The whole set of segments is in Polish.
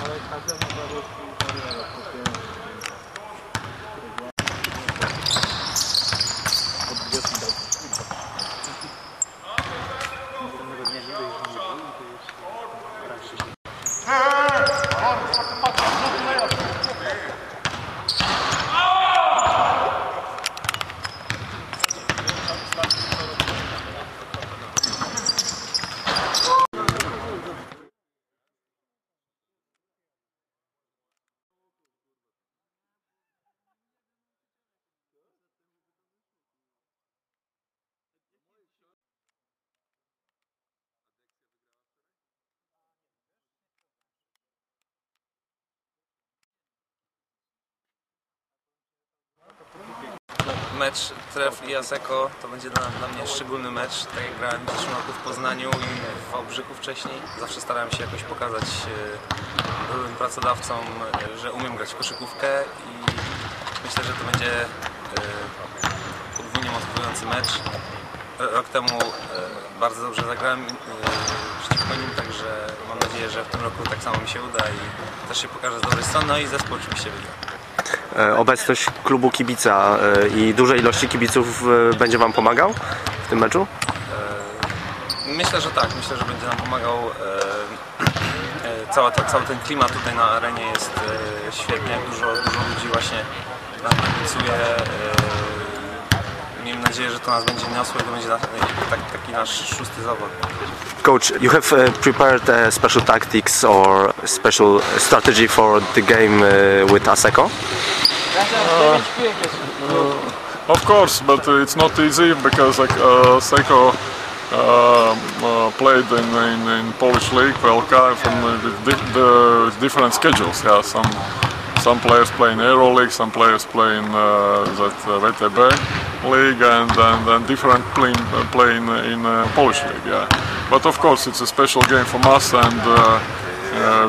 Ale każdemu Mecz Tref i Asseco to będzie dla mnie szczególny mecz. Tak jak grałem w zeszłym roku w Poznaniu i w Wałbrzychu wcześniej, zawsze starałem się jakoś pokazać byłym pracodawcom, że umiem grać w koszykówkę i myślę, że to będzie podwójnie motywujący mecz. Rok temu bardzo dobrze zagrałem przeciwko nim, także mam nadzieję, że w tym roku tak samo mi się uda i też się pokaże z dobrej strony, no i zespół oczywiście wygra. Obecność klubu kibica i dużej ilości kibiców będzie Wam pomagał w tym meczu? Myślę, że tak. Myślę, że będzie nam pomagał. Cały ten klimat tutaj na arenie jest świetnie. Dużo ludzi właśnie nam kibicuje. Miejmy nadzieję, że to nas będzie niosło i to będzie taki nasz szósty zawód. Coach, you have prepared special tactics or special strategy for the game with Asseco? Of course, but it's not easy because Asseco played in Polish league, PLK, from the different schedules. Yeah, some players play in EuroLeague, some players play in that VTB league, and different play in Polish league. Yeah, but of course it's a special game from us, and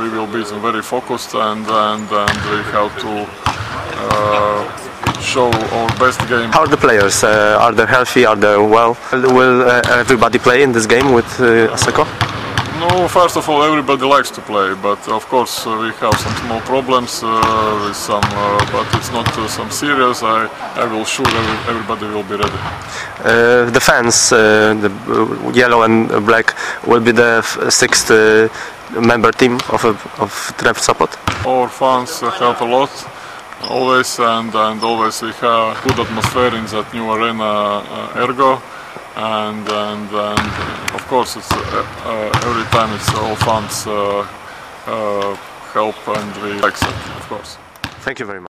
we will be very focused, and we have to show our best game. How are the players? Are they healthy? Are they well? Will everybody play in this game with Asseco? No, first of all, everybody likes to play, but of course we have some small problems with some, but it's not some serious. I will sure everybody will be ready. The fans, the yellow and black, will be the sixth member team of Tref Sopot. Our fans help a lot, always, and always we have good atmosphere in that new arena Ergo. And of course it's every time it's all fans help, and we like that, of course. Thank you very much.